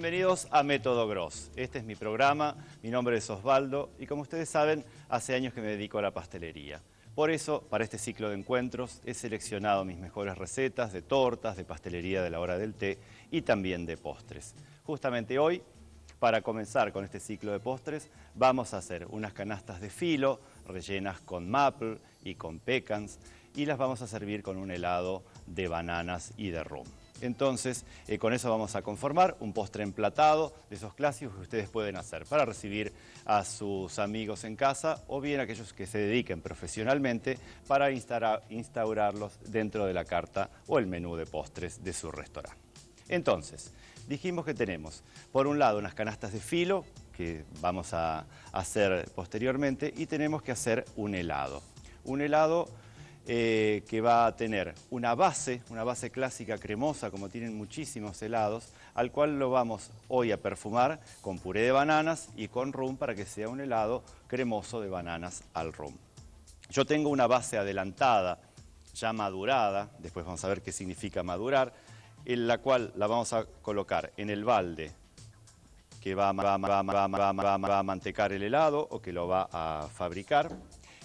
bienvenidos a Método Gross. Este es mi programa, mi nombre es Osvaldo y como ustedes saben, hace años que me dedico a la pastelería. Por eso, para este ciclo de encuentros, he seleccionado mis mejores recetas de tortas, de pastelería de la hora del té y también de postres. Justamente hoy, para comenzar con este ciclo de postres, vamos a hacer unas canastas de filo rellenas con maple y con pecans y las vamos a servir con un helado de bananas y de rum. Entonces, con eso vamos a conformar un postre emplatado de esos clásicos que ustedes pueden hacer para recibir a sus amigos en casa o bien aquellos que se dediquen profesionalmente para instaurarlos dentro de la carta o el menú de postres de su restaurante. Entonces, dijimos que tenemos, por un lado, unas canastas de filo que vamos a hacer posteriormente y tenemos que hacer un helado. Un helado que va a tener una base clásica cremosa, como tienen muchísimos helados, al cual lo vamos hoy a perfumar con puré de bananas y con rum para que sea un helado cremoso de bananas al rum. Yo tengo una base adelantada, ya madurada, después vamos a ver qué significa madurar, en la cual la vamos a colocar en el balde que va a mantecar el helado o que lo va a fabricar.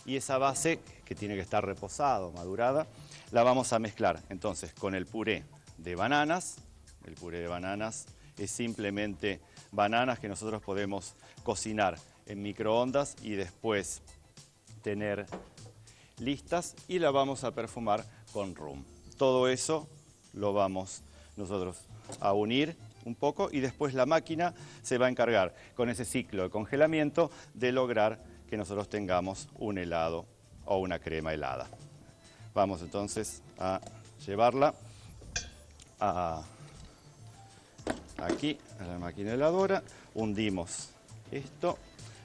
Y esa base, que tiene que estar reposada o madurada, la vamos a mezclar entonces con el puré de bananas. El puré de bananas es simplemente bananas que nosotros podemos cocinar en microondas y después tener listas y la vamos a perfumar con rum. Todo eso lo vamos nosotros a unir un poco y después la máquina se va a encargar con ese ciclo de congelamiento de lograr que nosotros tengamos un helado o una crema helada. Vamos entonces a llevarla aquí a la máquina heladora, hundimos esto,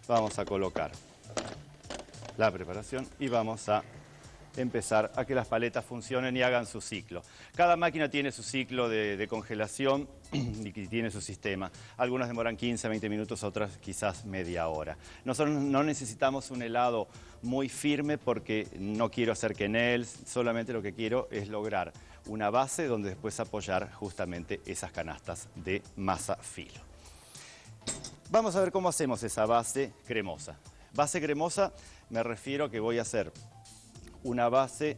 vamos a colocar la preparación y vamos a empezar a que las paletas funcionen y hagan su ciclo. Cada máquina tiene su ciclo de congelación y tiene su sistema. Algunas demoran 15, 20 minutos, otras quizás media hora. Nosotros no necesitamos un helado muy firme porque no quiero hacer quenelles, solamente lo que quiero es lograr una base donde después apoyar justamente esas canastas de masa filo. Vamos a ver cómo hacemos esa base cremosa. Base cremosa me refiero a que voy a hacer una base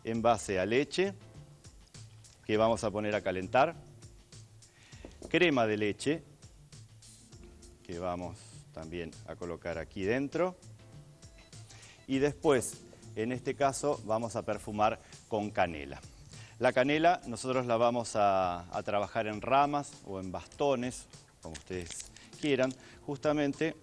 en base a leche que vamos a poner a calentar, crema de leche que vamos también a colocar aquí dentro y después, en este caso, vamos a perfumar con canela. La canela nosotros la vamos a trabajar en ramas o en bastones, como ustedes quieran, justamente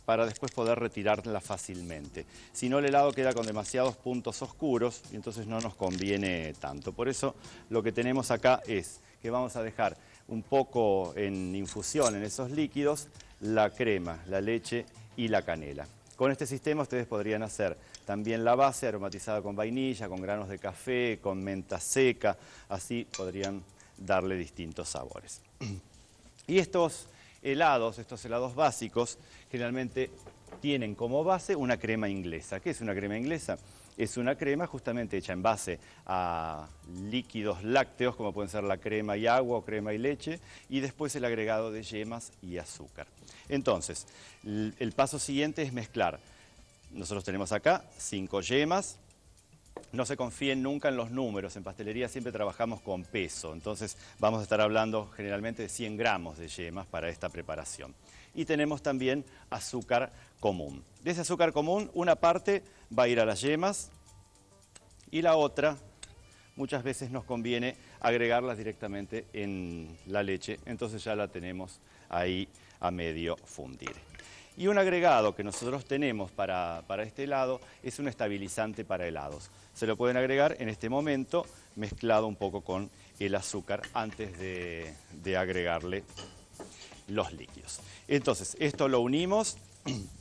para después poder retirarla fácilmente. Si no, el helado queda con demasiados puntos oscuros y entonces no nos conviene tanto. Por eso lo que tenemos acá es que vamos a dejar un poco en infusión en esos líquidos la crema, la leche y la canela. Con este sistema ustedes podrían hacer también la base aromatizada con vainilla, con granos de café, con menta seca, así podrían darle distintos sabores. Y estos helados básicos, generalmente tienen como base una crema inglesa. ¿Qué es una crema inglesa? Es una crema justamente hecha en base a líquidos lácteos, como pueden ser la crema y agua o crema y leche, y después el agregado de yemas y azúcar. Entonces, el paso siguiente es mezclar. Nosotros tenemos acá 5 yemas. No se confíen nunca en los números, en pastelería siempre trabajamos con peso, entonces vamos a estar hablando generalmente de 100 gramos de yemas para esta preparación. Y tenemos también azúcar común. De ese azúcar común, una parte va a ir a las yemas y la otra, muchas veces nos conviene agregarlas directamente en la leche, entonces ya la tenemos ahí a medio fundir. Y un agregado que nosotros tenemos para este helado es un estabilizante para helados. Se lo pueden agregar en este momento mezclado un poco con el azúcar antes de agregarle los líquidos. Entonces, esto lo unimos.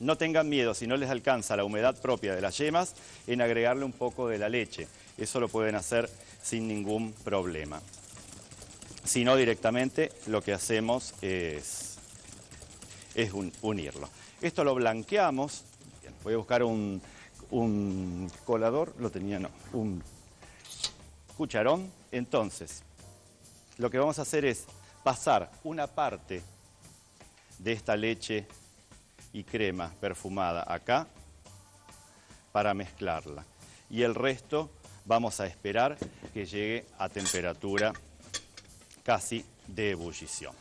No tengan miedo, si no les alcanza la humedad propia de las yemas, en agregarle un poco de la leche. Eso lo pueden hacer sin ningún problema. Si no, directamente lo que hacemos es unirlo. Esto lo blanqueamos. Bien, voy a buscar un colador, lo tenía, no, un cucharón. Entonces, lo que vamos a hacer es pasar una parte de esta leche y crema perfumada acá para mezclarla. Y el resto vamos a esperar que llegue a temperatura casi de ebullición.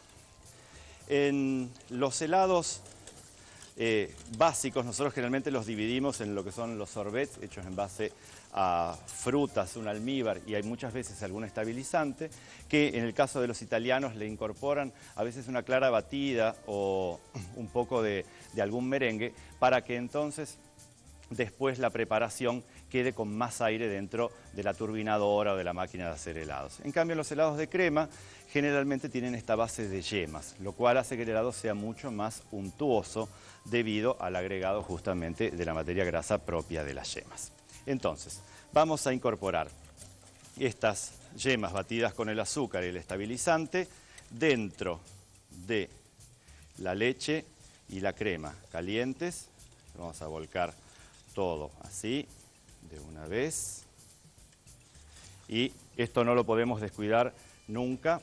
En los helados básicos, nosotros generalmente los dividimos en lo que son los sorbets, hechos en base a frutas, un almíbar y hay muchas veces algún estabilizante, que en el caso de los italianos le incorporan a veces una clara batida o un poco de algún merengue, para que entonces después la preparación quede con más aire dentro de la turbinadora o de la máquina de hacer helados. En cambio, los helados de crema generalmente tienen esta base de yemas, lo cual hace que el helado sea mucho más untuoso debido al agregado justamente de la materia grasa propia de las yemas. Entonces, vamos a incorporar estas yemas batidas con el azúcar y el estabilizante dentro de la leche y la crema calientes. Vamos a volcar todo así, de una vez. Y esto no lo podemos descuidar nunca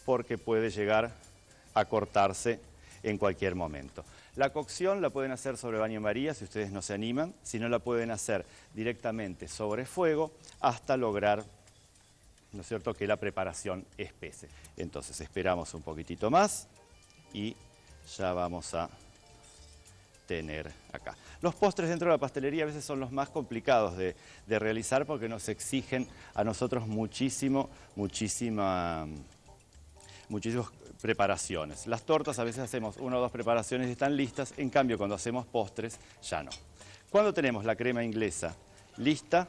porque puede llegar a cortarse en cualquier momento. La cocción la pueden hacer sobre baño María si ustedes no se animan, si no la pueden hacer directamente sobre fuego hasta lograr, ¿no es cierto?, que la preparación espese. Entonces esperamos un poquitito más y ya vamos a tener acá. Los postres dentro de la pastelería a veces son los más complicados de realizar porque nos exigen a nosotros muchísimas preparaciones. Las tortas a veces hacemos 1 o 2 preparaciones y están listas, en cambio cuando hacemos postres ya no. Cuando tenemos la crema inglesa lista,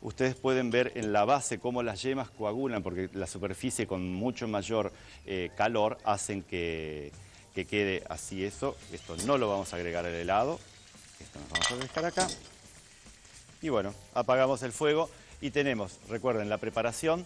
ustedes pueden ver en la base cómo las yemas coagulan, porque la superficie con mucho mayor calor hacen que quede así eso. Esto no lo vamos a agregar al helado, esto nos vamos a dejar acá. Y bueno, apagamos el fuego y tenemos, recuerden, la preparación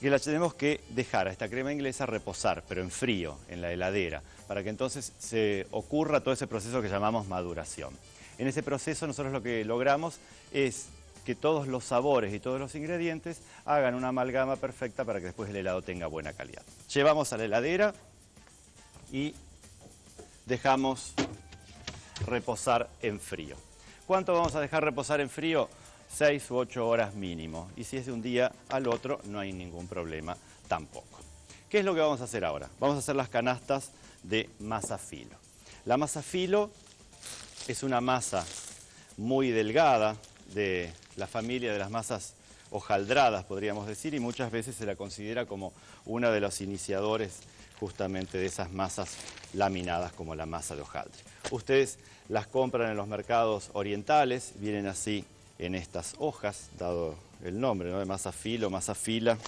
que la tenemos que dejar a esta crema inglesa reposar, pero en frío, en la heladera, para que entonces se ocurra todo ese proceso que llamamos maduración. En ese proceso nosotros lo que logramos es que todos los sabores y todos los ingredientes hagan una amalgama perfecta para que después el helado tenga buena calidad. Llevamos a la heladera y dejamos reposar en frío. ¿Cuánto vamos a dejar reposar en frío? 6 u 8 horas mínimo. Y si es de un día al otro, no hay ningún problema tampoco. ¿Qué es lo que vamos a hacer ahora? Vamos a hacer las canastas de masa filo. La masa filo es una masa muy delgada, de la familia de las masas hojaldradas, podríamos decir, y muchas veces se la considera como uno de los iniciadores justamente de esas masas laminadas como la masa de hojaldre. Ustedes las compran en los mercados orientales, vienen así en estas hojas, dado el nombre, ¿no?, de masa filo, masa fila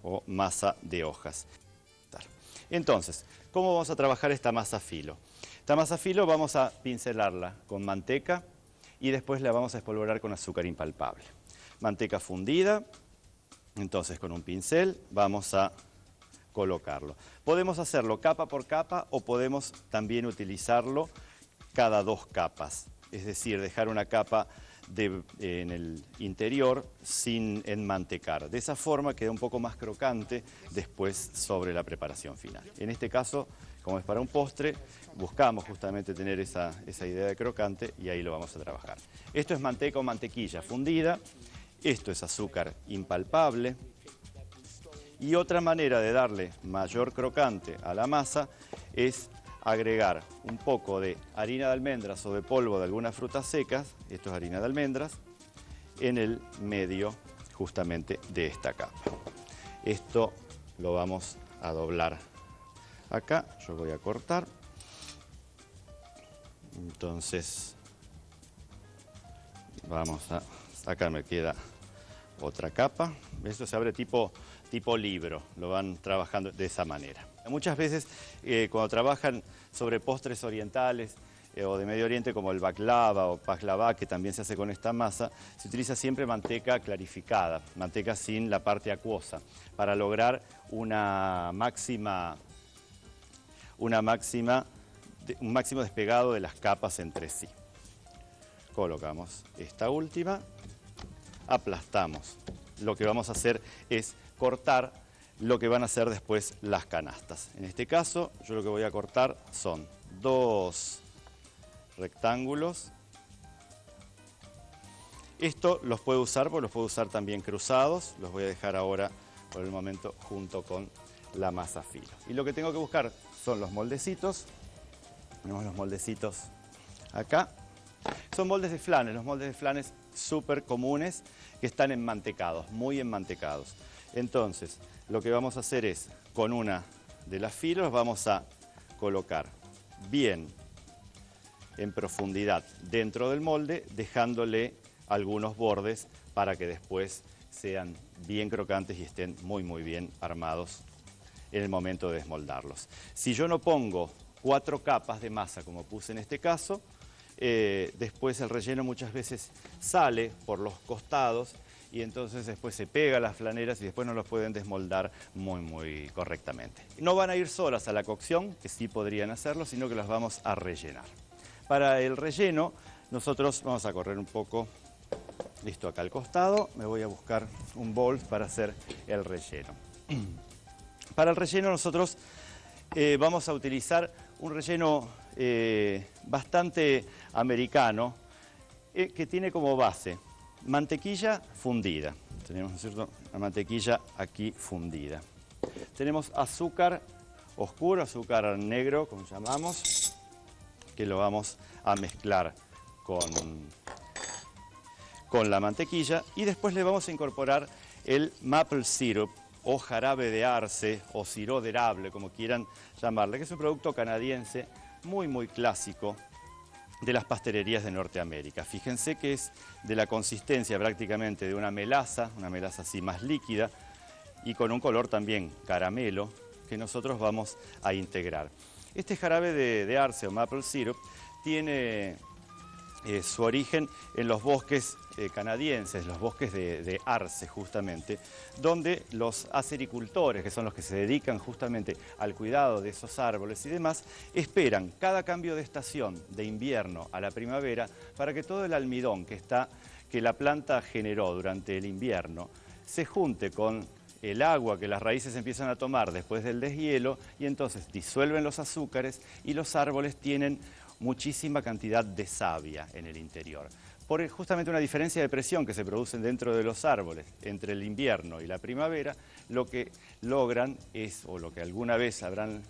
o masa de hojas. Entonces, ¿cómo vamos a trabajar esta masa filo? Esta masa filo vamos a pincelarla con manteca y después la vamos a espolvorear con azúcar impalpable. Manteca fundida, entonces con un pincel vamos a colocarlo. Podemos hacerlo capa por capa o podemos también utilizarlo cada 2 capas, es decir, dejar una capa en el interior sin enmantecar. De esa forma queda un poco más crocante después sobre la preparación final. En este caso, como es para un postre, buscamos justamente tener esa idea de crocante y ahí lo vamos a trabajar. Esto es manteca o mantequilla fundida, esto es azúcar impalpable. Y otra manera de darle mayor crocante a la masa es agregar un poco de harina de almendras o de polvo de algunas frutas secas, esto es harina de almendras, en el medio justamente de esta capa. Esto lo vamos a doblar acá, yo voy a cortar. Entonces, vamos a... Acá me queda otra capa. Esto se abre tipo libro, lo van trabajando de esa manera. Muchas veces cuando trabajan sobre postres orientales o de Medio Oriente como el baklava o pajlava, que también se hace con esta masa, se utiliza siempre manteca clarificada, manteca sin la parte acuosa, para lograr un máximo despegado de las capas entre sí. Colocamos esta última, aplastamos lo que vamos a hacer es cortar lo que van a ser después las canastas. En este caso, yo lo que voy a cortar son 2 rectángulos. Esto los puedo usar, porque los puedo usar también cruzados. Los voy a dejar ahora, por el momento, junto con la masa filo. Y lo que tengo que buscar son los moldecitos. Tenemos los moldecitos acá. Son moldes de flanes, los moldes de flanes súper comunes que están enmantecados, muy enmantecados. Entonces, lo que vamos a hacer es, con una de las filos, vamos a colocar bien en profundidad dentro del molde, dejándole algunos bordes para que después sean bien crocantes y estén muy bien armados en el momento de desmoldarlos. Si yo no pongo 4 capas de masa como puse en este caso, después el relleno muchas veces sale por los costados y entonces después se pega a las flaneras y después no los pueden desmoldar muy correctamente. No van a ir solas a la cocción, que sí podrían hacerlo, sino que las vamos a rellenar. Para el relleno nosotros vamos a correr un poco esto acá al costado. Me voy a buscar un bol para hacer el relleno. Para el relleno nosotros vamos a utilizar un relleno bastante americano que tiene como base mantequilla fundida. Tenemos, ¿no es cierto?, la mantequilla aquí fundida. Tenemos azúcar oscuro, azúcar negro, como llamamos, que lo vamos a mezclar con la mantequilla y después le vamos a incorporar el maple syrup o jarabe de arce o sirop d'érable, como quieran llamarle, que es un producto canadiense muy clásico de las pastelerías de Norteamérica. Fíjense que es de la consistencia prácticamente de una melaza así más líquida y con un color también caramelo que nosotros vamos a integrar. Este jarabe de arce o maple syrup tiene su origen en los bosques canadienses, los bosques de arce justamente, donde los acericultores, que son los que se dedican justamente al cuidado de esos árboles y demás, esperan cada cambio de estación, de invierno a la primavera, para que todo el almidón que la planta generó durante el invierno se junte con el agua que las raíces empiezan a tomar después del deshielo y entonces disuelven los azúcares y los árboles tienen muchísima cantidad de savia en el interior. Por justamente una diferencia de presión que se produce dentro de los árboles entre el invierno y la primavera, lo que logran es, o lo que alguna vez habrán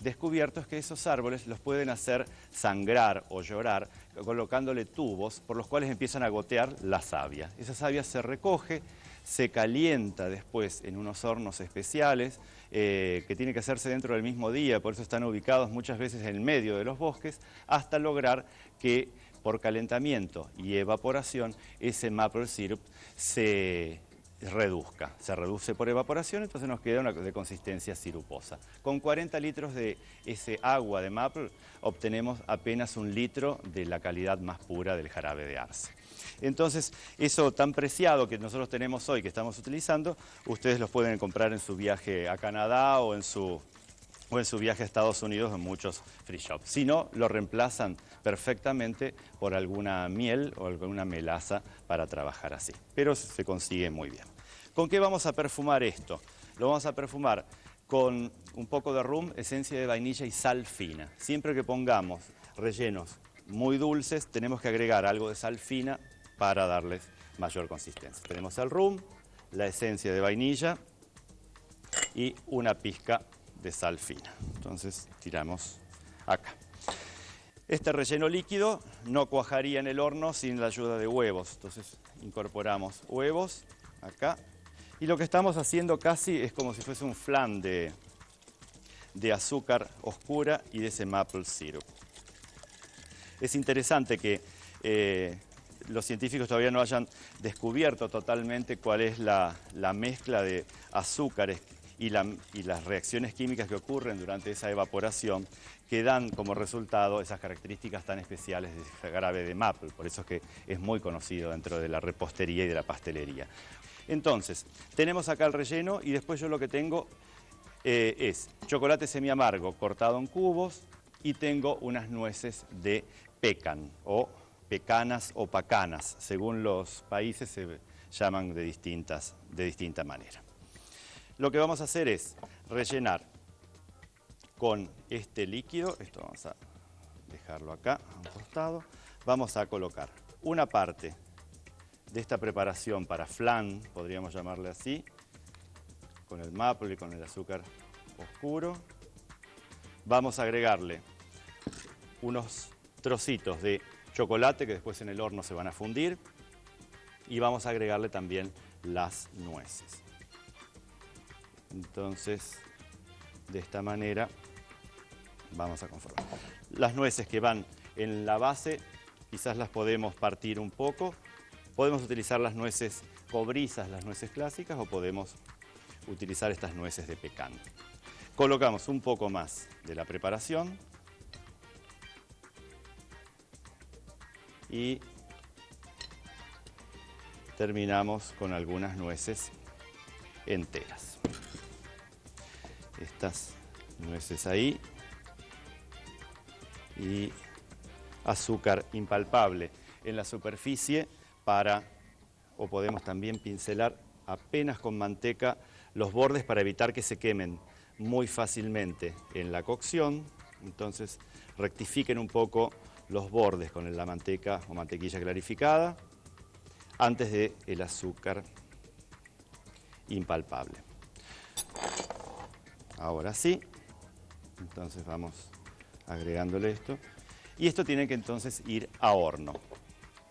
descubierto, es que esos árboles los pueden hacer sangrar o llorar colocándole tubos por los cuales empiezan a gotear la savia. Esa savia se recoge, se calienta después en unos hornos especiales que tiene que hacerse dentro del mismo día, por eso están ubicados muchas veces en el medio de los bosques, hasta lograr que por calentamiento y evaporación ese maple syrup se reduzca. Se reduce por evaporación, entonces nos queda una de consistencia siruposa. Con 40 litros de ese agua de maple obtenemos apenas 1 litro de la calidad más pura del jarabe de arce. Entonces, eso tan preciado que nosotros tenemos hoy, que estamos utilizando, ustedes los pueden comprar en su viaje a Canadá o en su viaje a Estados Unidos en muchos free shops. Si no, lo reemplazan perfectamente por alguna miel o alguna melaza para trabajar así. Pero se consigue muy bien. ¿Con qué vamos a perfumar esto? Lo vamos a perfumar con un poco de rum, esencia de vainilla y sal fina. Siempre que pongamos rellenos muy dulces, tenemos que agregar algo de sal fina para darles mayor consistencia. Tenemos el rum, la esencia de vainilla y una pizca de sal fina. Entonces tiramos acá. Este relleno líquido no cuajaría en el horno sin la ayuda de huevos. Entonces incorporamos huevos acá. Y lo que estamos haciendo casi es como si fuese un flan de azúcar oscura y de ese maple syrup. Es interesante que los científicos todavía no hayan descubierto totalmente cuál es la mezcla de azúcares y las reacciones químicas que ocurren durante esa evaporación que dan como resultado esas características tan especiales de jarabe de maple. Por eso es que es muy conocido dentro de la repostería y de la pastelería. Entonces, tenemos acá el relleno y después yo lo que tengo es chocolate semiamargo cortado en cubos y tengo unas nueces de pecan o pecanas o pacanas. Según los países se llaman de distinta manera. Lo que vamos a hacer es rellenar con este líquido, esto vamos a dejarlo acá a un costado, vamos a colocar una parte de esta preparación para flan, podríamos llamarle así, con el maple y con el azúcar oscuro. Vamos a agregarle unos trocitos de chocolate que después en el horno se van a fundir y vamos a agregarle también las nueces. Entonces, de esta manera vamos a conformar. Las nueces que van en la base quizás las podemos partir un poco. Podemos utilizar las nueces cobrizas, las nueces clásicas, o podemos utilizar estas nueces de pecan. Colocamos un poco más de la preparación y terminamos con algunas nueces enteras. Estas nueces ahí y azúcar impalpable en la superficie o podemos también pincelar apenas con manteca los bordes para evitar que se quemen muy fácilmente en la cocción. Entonces rectifiquen un poco los bordes con la manteca o mantequilla clarificada antes del azúcar impalpable. Ahora sí, entonces vamos agregándole esto. Y esto tiene que entonces ir a horno.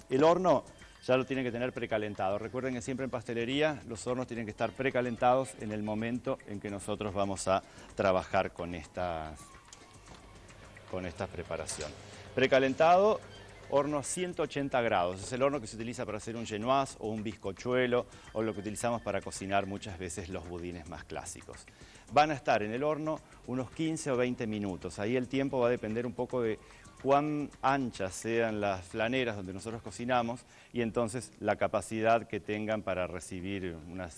El horno ya lo tienen que tener precalentado. Recuerden que siempre en pastelería los hornos tienen que estar precalentados en el momento en que nosotros vamos a trabajar con esta preparación. Precalentado, horno a 180 grados. Es el horno que se utiliza para hacer un genoise o un bizcochuelo o lo que utilizamos para cocinar muchas veces los budines más clásicos. Van a estar en el horno unos 15 o 20 minutos. Ahí el tiempo va a depender un poco de cuán anchas sean las flaneras donde nosotros cocinamos y entonces la capacidad que tengan para recibir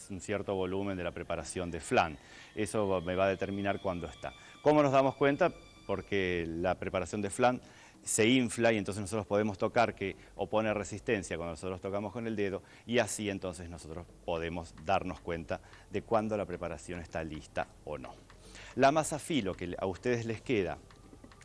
un cierto volumen de la preparación de flan. Eso me va a determinar cuándo está. ¿Cómo nos damos cuenta? Porque la preparación de flan se infla y entonces nosotros podemos tocar que opone resistencia cuando nosotros tocamos con el dedo y así entonces nosotros podemos darnos cuenta de cuándo la preparación está lista o no. La masa filo que a ustedes les queda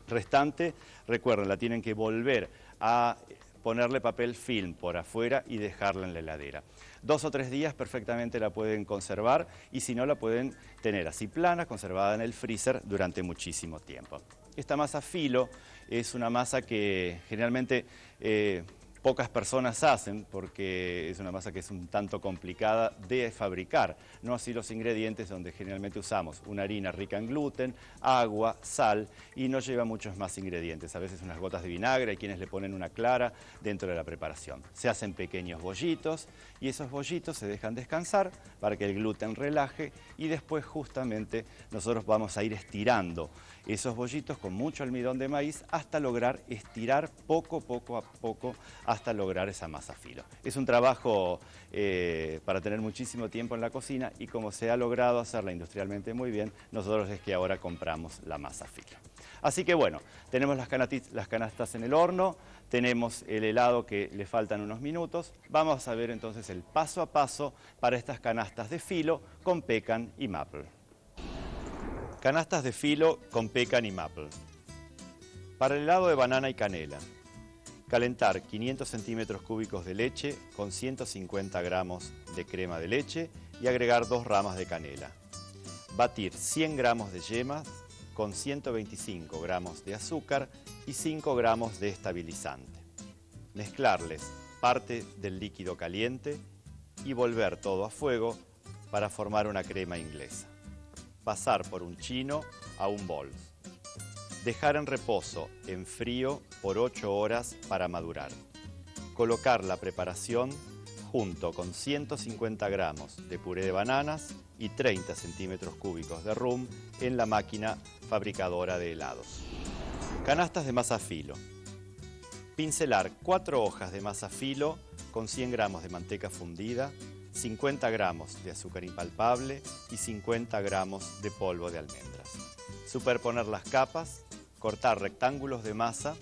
restante, recuerden, la tienen que volver a ponerle papel film por afuera y dejarla en la heladera. 2 o 3 días perfectamente la pueden conservar y si no la pueden tener así plana, conservada en el freezer durante muchísimo tiempo. Esta masa filo es una masa que generalmente pocas personas hacen porque es una masa que es un tanto complicada de fabricar, no así los ingredientes donde generalmente usamos una harina rica en gluten, agua, sal y no lleva muchos más ingredientes, a veces unas gotas de vinagre, hay quienes le ponen una clara dentro de la preparación. Se hacen pequeños bollitos y esos bollitos se dejan descansar para que el gluten relaje y después justamente nosotros vamos a ir estirando esos bollitos con mucho almidón de maíz hasta lograr estirar poco a poco hasta lograr esa masa filo. Es un trabajo para tener muchísimo tiempo en la cocina y como se ha logrado hacerla industrialmente muy bien, nosotros es que ahora compramos la masa filo. Así que bueno, tenemos las canastas en el horno, tenemos el helado que le faltan unos minutos. Vamos a ver entonces el paso a paso para estas canastas de filo con pecan y maple. Canastas de filo con pecan y maple. Para el helado de banana y canela, calentar 500 centímetros cúbicos de leche con 150 gramos de crema de leche y agregar 2 ramas de canela. Batir 100 gramos de yemas con 125 gramos de azúcar y 5 gramos de estabilizante. Mezclarles parte del líquido caliente y volver todo a fuego para formar una crema inglesa. Pasar por un chino a un bol. Dejar en reposo en frío por 8 horas para madurar. Colocar la preparación junto con 150 gramos de puré de bananas y 30 centímetros cúbicos de rum en la máquina fabricadora de helados. Canastas de masa filo. Pincelar 4 hojas de masa filo con 100 gramos de manteca fundida, 50 gramos de azúcar impalpable y 50 gramos de polvo de almendras. Superponer las capas, cortar rectángulos de masa,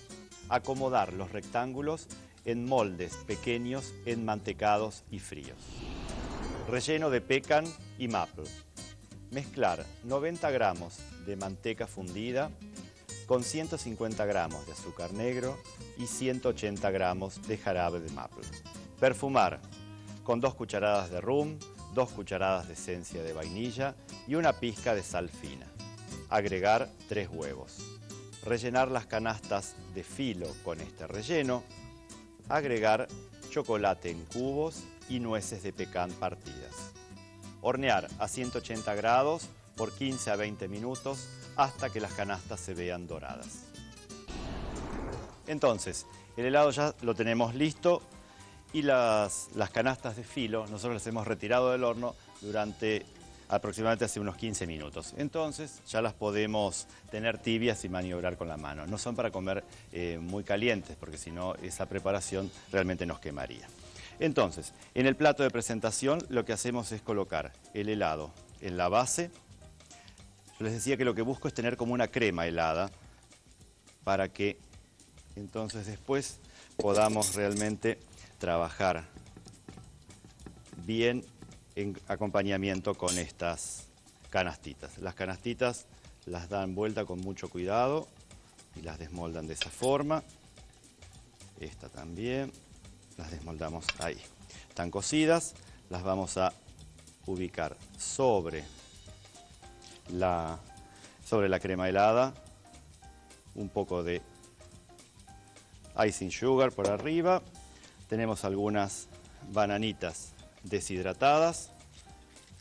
acomodar los rectángulos en moldes pequeños, enmantecados y fríos. Relleno de pecan y maple. Mezclar 90 gramos de manteca fundida con 150 gramos de azúcar negro y 180 gramos de jarabe de maple. Perfumar con 2 cucharadas de rum, 2 cucharadas de esencia de vainilla y una pizca de sal fina. Agregar 3 huevos. Rellenar las canastas de filo con este relleno. Agregar chocolate en cubos y nueces de pecan partidas. Hornear a 180 grados por 15 a 20 minutos hasta que las canastas se vean doradas. Entonces, el helado ya lo tenemos listo y las canastas de filo nosotros las hemos retirado del horno durante aproximadamente hace unos 15 minutos. Entonces ya las podemos tener tibias y maniobrar con la mano. No son para comer muy calientes porque si no esa preparación realmente nos quemaría. Entonces, en el plato de presentación lo que hacemos es colocar el helado en la base. Yo les decía que lo que busco es tener como una crema helada para que entonces después podamos realmente trabajar bien en acompañamiento con estas canastitas. Las canastitas las dan vuelta con mucho cuidado y las desmoldan de esa forma. Esta también. Las desmoldamos ahí. Están cocidas, las vamos a ubicar sobre la crema helada. Un poco de icing sugar por arriba. Tenemos algunas bananitas deshidratadas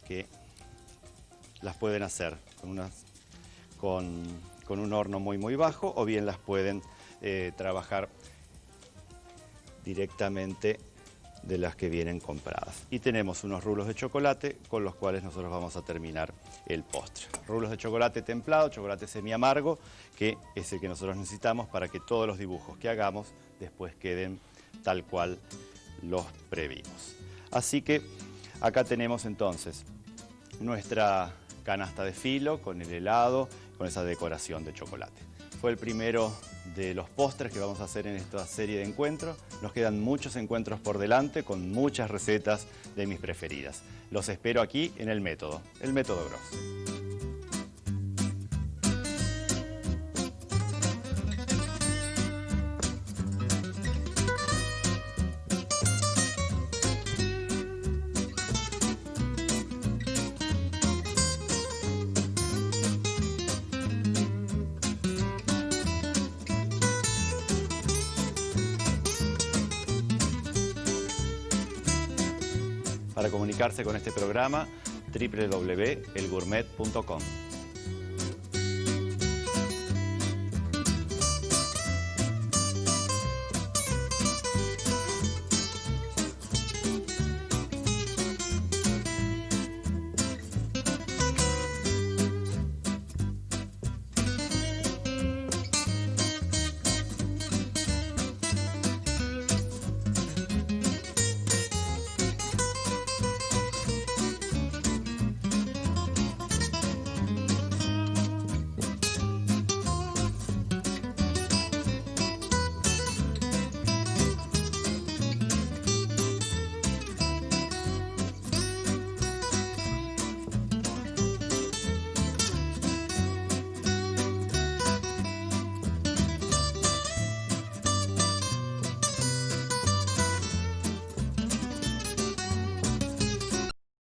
que las pueden hacer con un horno muy bajo o bien las pueden trabajar directamente de las que vienen compradas. Y tenemos unos rulos de chocolate con los cuales nosotros vamos a terminar el postre. Rulos de chocolate templado, chocolate semi-amargo, que es el que nosotros necesitamos para que todos los dibujos que hagamos después queden tal cual los previmos. Así que acá tenemos entonces nuestra canasta de filo con el helado, con esa decoración de chocolate. Fue el primero de los postres que vamos a hacer en esta serie de encuentros. Nos quedan muchos encuentros por delante con muchas recetas de mis preferidas. Los espero aquí en el método Gross. Para comunicarse con este programa, www.elgourmet.com.